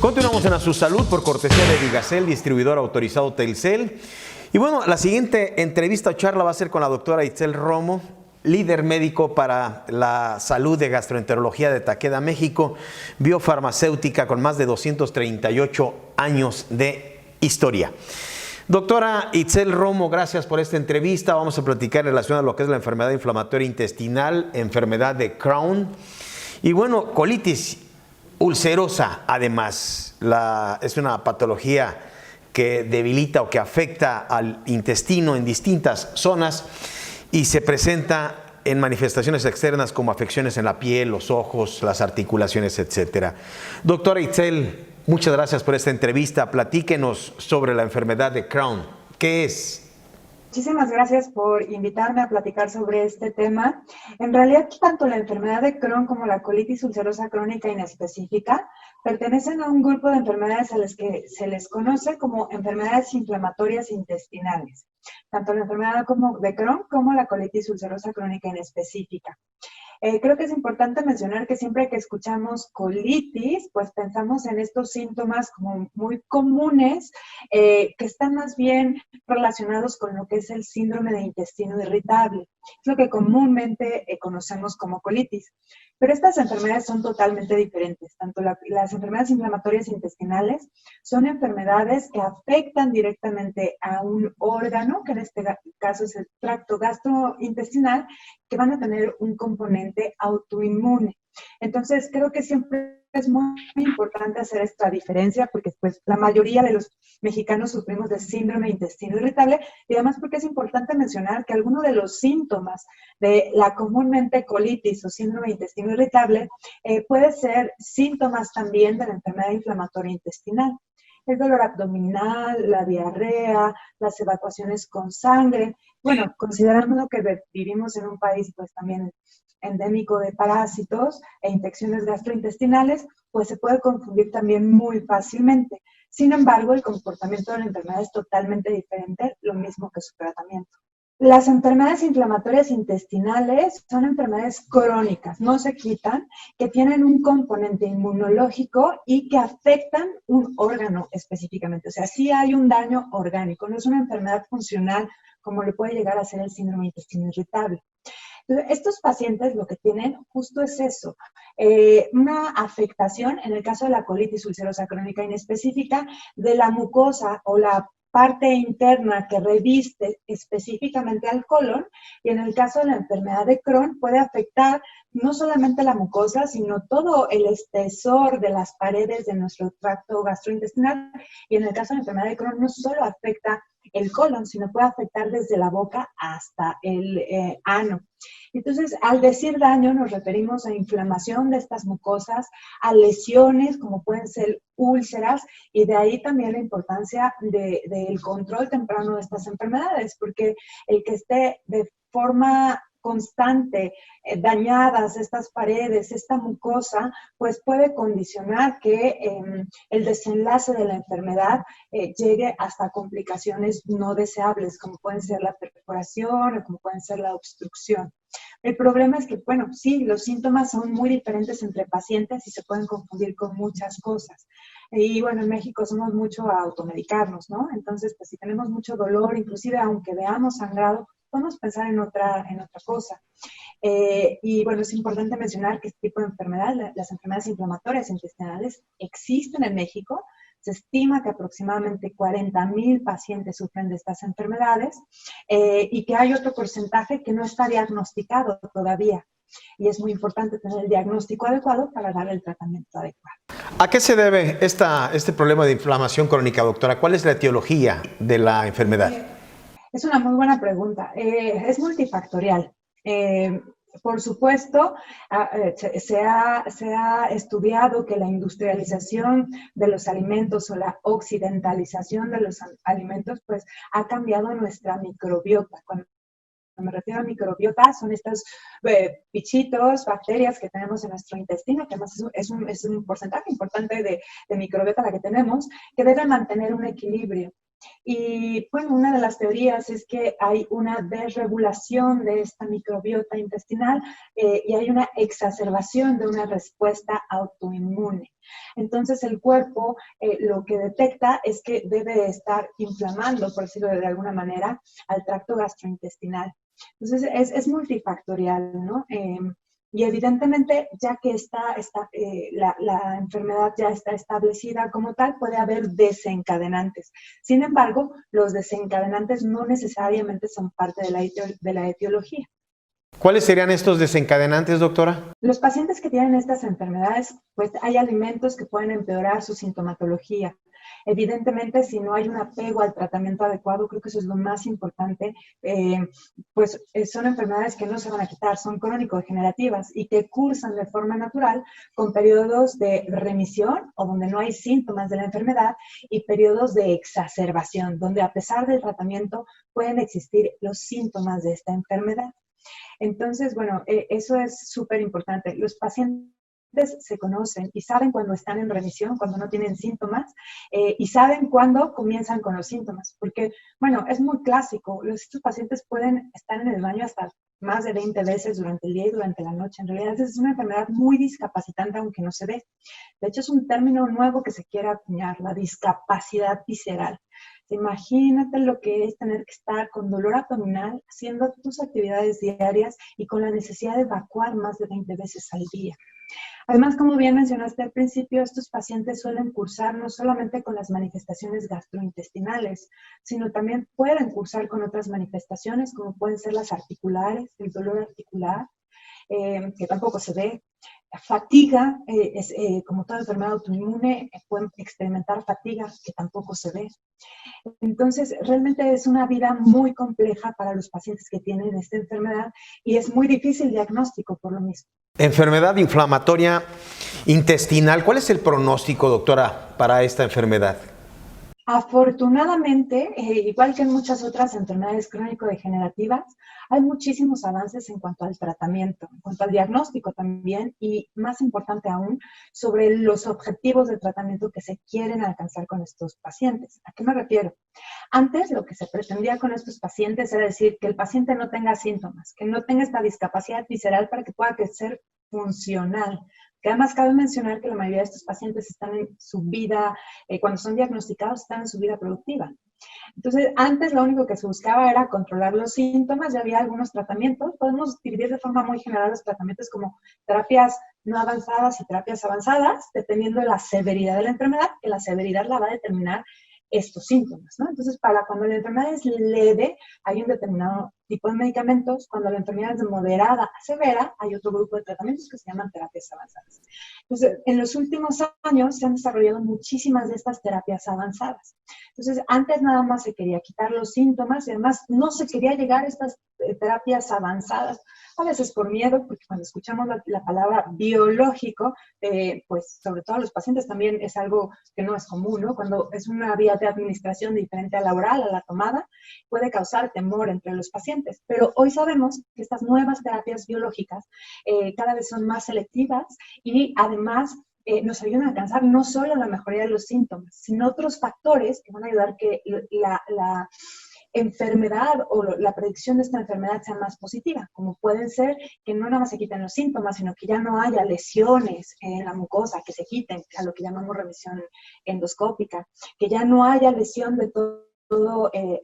Continuamos en A Su Salud por cortesía de Digacel, distribuidor autorizado Telcel. Y bueno, la siguiente entrevista o charla va a ser con la doctora Itzel Romo, líder médico para la salud de gastroenterología de Takeda, México, biofarmacéutica con más de 238 años de historia. Doctora Itzel Romo, gracias por esta entrevista. Vamos a platicar en relación a lo que es la enfermedad inflamatoria intestinal, enfermedad de Crohn y bueno, colitis ulcerosa. Además, es una patología que debilita o que afecta al intestino en distintas zonas y se presenta en manifestaciones externas como afecciones en la piel, los ojos, las articulaciones, etc. Doctora Itzel, muchas gracias por esta entrevista. Platíquenos sobre la enfermedad de Crohn. ¿Qué es? Muchísimas gracias por invitarme a platicar sobre este tema. En realidad, tanto la enfermedad de Crohn como la colitis ulcerosa crónica inespecífica pertenecen a un grupo de enfermedades a las que se les conoce como enfermedades inflamatorias intestinales. Tanto la enfermedad de Crohn como la colitis ulcerosa crónica inespecífica. Creo que es importante mencionar que siempre que escuchamos colitis, pues pensamos en estos síntomas como muy comunes que están más bien relacionados con lo que es el síndrome de intestino irritable. Es lo que comúnmente conocemos como colitis. Pero estas enfermedades son totalmente diferentes. Tanto las enfermedades inflamatorias intestinales son enfermedades que afectan directamente a un órgano, que en este caso es el tracto gastrointestinal, que van a tener un componente autoinmune. Entonces, creo que siempre es muy importante hacer esta diferencia porque pues, la mayoría de los mexicanos sufrimos de síndrome de intestino irritable y además porque es importante mencionar que algunos de los síntomas de la comúnmente colitis o síndrome de intestino irritable puede ser síntomas también de la enfermedad inflamatoria intestinal. El dolor abdominal, la diarrea, las evacuaciones con sangre. Bueno, considerando que vivimos en un país pues también endémico de parásitos e infecciones gastrointestinales, pues se puede confundir también muy fácilmente. Sin embargo, el comportamiento de la enfermedad es totalmente diferente, lo mismo que su tratamiento. Las enfermedades inflamatorias intestinales son enfermedades crónicas, no se quitan, que tienen un componente inmunológico y que afectan un órgano específicamente. O sea, sí hay un daño orgánico, no es una enfermedad funcional como le puede llegar a ser el síndrome de intestino irritable. Estos pacientes lo que tienen justo es eso, una afectación, en el caso de la colitis ulcerosa crónica inespecífica, de la mucosa o la parte interna que reviste específicamente al colon, y en el caso de la enfermedad de Crohn puede afectar no solamente la mucosa, sino todo el espesor de las paredes de nuestro tracto gastrointestinal, y en el caso de la enfermedad de Crohn no solo afecta el colon, sino puede afectar desde la boca hasta el ano. Entonces, al decir daño nos referimos a inflamación de estas mucosas, a lesiones como pueden ser úlceras, y de ahí también la importancia del control temprano de estas enfermedades, porque el que esté de forma constante, dañadas estas paredes, esta mucosa, pues puede condicionar que el desenlace de la enfermedad llegue hasta complicaciones no deseables, como pueden ser la perforación o como pueden ser la obstrucción. El problema es que, bueno, sí, los síntomas son muy diferentes entre pacientes y se pueden confundir con muchas cosas. Y bueno, en México somos mucho a automedicarnos, ¿no? Entonces, pues si tenemos mucho dolor, inclusive aunque veamos sangrado, podemos pensar en otra cosa. Y bueno, es importante mencionar que este tipo de enfermedades, las enfermedades inflamatorias intestinales, existen en México. Se estima que aproximadamente 40,000 pacientes sufren de estas enfermedades y que hay otro porcentaje que no está diagnosticado todavía. Y es muy importante tener el diagnóstico adecuado para dar el tratamiento adecuado. ¿A qué se debe este problema de inflamación crónica, doctora? ¿Cuál es la etiología de la enfermedad? Es una muy buena pregunta. Es multifactorial. Por supuesto, se ha estudiado que la industrialización de los alimentos o la occidentalización de los alimentos pues ha cambiado nuestra microbiota. Cuando me refiero a microbiota, son estos bichitos, bacterias que tenemos en nuestro intestino, que además es un porcentaje importante de microbiota la que tenemos, que debe mantener un equilibrio. Y bueno, una de las teorías es que hay una desregulación de esta microbiota intestinal y hay una exacerbación de una respuesta autoinmune. Entonces el cuerpo lo que detecta es que debe estar inflamando, por decirlo de alguna manera, al tracto gastrointestinal. Entonces es multifactorial, ¿no? Y evidentemente, ya que la enfermedad ya está establecida como tal, puede haber desencadenantes. Sin embargo, los desencadenantes no necesariamente son parte de la etiología. ¿Cuáles serían estos desencadenantes, doctora? Los pacientes que tienen estas enfermedades, pues hay alimentos que pueden empeorar su sintomatología. Evidentemente, si no hay un apego al tratamiento adecuado, creo que eso es lo más importante, son enfermedades que no se van a quitar, son crónico-degenerativas y que cursan de forma natural con periodos de remisión o donde no hay síntomas de la enfermedad y periodos de exacerbación, donde a pesar del tratamiento pueden existir los síntomas de esta enfermedad. Entonces, bueno, eso es súper importante. Los pacientes se conocen y saben cuando están en remisión, cuando no tienen síntomas, y saben cuándo comienzan con los síntomas. Porque, bueno, es muy clásico. Estos pacientes pueden estar en el baño hasta más de 20 veces durante el día y durante la noche. En realidad es una enfermedad muy discapacitante, aunque no se ve. De hecho, es un término nuevo que se quiere acuñar, la discapacidad visceral. Imagínate lo que es tener que estar con dolor abdominal, haciendo tus actividades diarias y con la necesidad de evacuar más de 20 veces al día. Además, como bien mencionaste al principio, estos pacientes suelen cursar no solamente con las manifestaciones gastrointestinales, sino también pueden cursar con otras manifestaciones, como pueden ser las articulares, el dolor articular, que tampoco se ve. Fatiga, como toda enfermedad autoinmune, pueden experimentar fatiga, que tampoco se ve. Entonces, realmente es una vida muy compleja para los pacientes que tienen esta enfermedad y es muy difícil diagnóstico por lo mismo. Enfermedad inflamatoria intestinal. ¿Cuál es el pronóstico, doctora, para esta enfermedad? Afortunadamente, igual que en muchas otras enfermedades crónico-degenerativas, hay muchísimos avances en cuanto al tratamiento, en cuanto al diagnóstico también y, más importante aún, sobre los objetivos de tratamiento que se quieren alcanzar con estos pacientes. ¿A qué me refiero? Antes, lo que se pretendía con estos pacientes era decir que el paciente no tenga síntomas, que no tenga esta discapacidad visceral para que pueda ser funcional. Que además cabe mencionar que la mayoría de estos pacientes están en su vida, cuando son diagnosticados, están en su vida productiva. Entonces, antes lo único que se buscaba era controlar los síntomas, ya había algunos tratamientos. Podemos dividir de forma muy general los tratamientos como terapias no avanzadas y terapias avanzadas, dependiendo de la severidad de la enfermedad, que la severidad la va a determinar estos síntomas, ¿no? Entonces, para cuando la enfermedad es leve, hay un determinado tipo de medicamentos. Cuando la enfermedad es de moderada a severa, hay otro grupo de tratamientos que se llaman terapias avanzadas. Entonces, en los últimos años se han desarrollado muchísimas de estas terapias avanzadas. Entonces, antes nada más se quería quitar los síntomas y además no se quería llegar a estas terapias avanzadas, a veces por miedo, porque cuando escuchamos la palabra biológico, pues sobre todo los pacientes también es algo que no es común, ¿no? Cuando es una vía de administración diferente a la oral, a la tomada, puede causar temor entre los pacientes. Pero hoy sabemos que estas nuevas terapias biológicas cada vez son más selectivas y además nos ayudan a alcanzar no solo la mejoría de los síntomas, sino otros factores que van a ayudar que la enfermedad o la predicción de esta enfermedad sea más positiva, como pueden ser que no nada más se quiten los síntomas, sino que ya no haya lesiones en la mucosa, que se quiten, a lo que llamamos remisión endoscópica, que ya no haya lesión de todo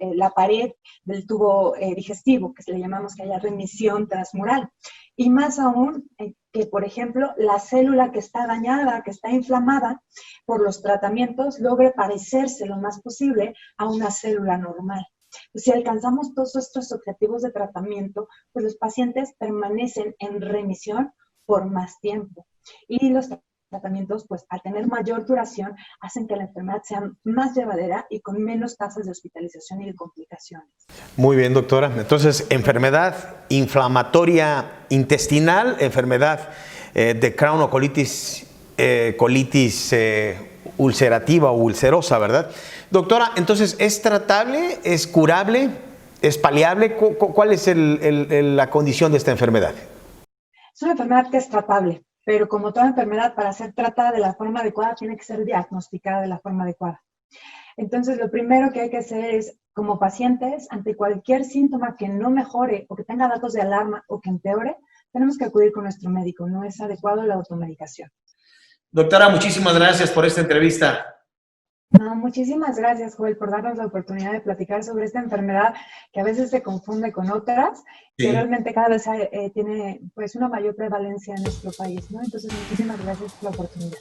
la pared del tubo digestivo, que le llamamos que haya remisión transmural. Y más aún, que por ejemplo, la célula que está dañada, que está inflamada por los tratamientos, logre parecerse lo más posible a una célula normal. Pues si alcanzamos todos estos objetivos de tratamiento, pues los pacientes permanecen en remisión por más tiempo. Y los tratamientos, pues al tener mayor duración, hacen que la enfermedad sea más llevadera y con menos tasas de hospitalización y de complicaciones. Muy bien, doctora. Entonces, enfermedad inflamatoria intestinal, enfermedad de Crohn o colitis ulcerativa o ulcerosa, ¿verdad? Doctora, entonces, ¿es tratable? ¿Es curable? ¿Es paliable? ¿Cuál es la condición de esta enfermedad? Es una enfermedad que es tratable, pero como toda enfermedad, para ser tratada de la forma adecuada, tiene que ser diagnosticada de la forma adecuada. Entonces, lo primero que hay que hacer es, como pacientes, ante cualquier síntoma que no mejore o que tenga datos de alarma o que empeore, tenemos que acudir con nuestro médico. No es adecuado la automedicación. Doctora, muchísimas gracias por esta entrevista. No, muchísimas gracias, Joel, por darnos la oportunidad de platicar sobre esta enfermedad que a veces se confunde con otras, que Sí. realmente cada vez tiene pues una mayor prevalencia en nuestro país, ¿no? Entonces, muchísimas gracias por la oportunidad.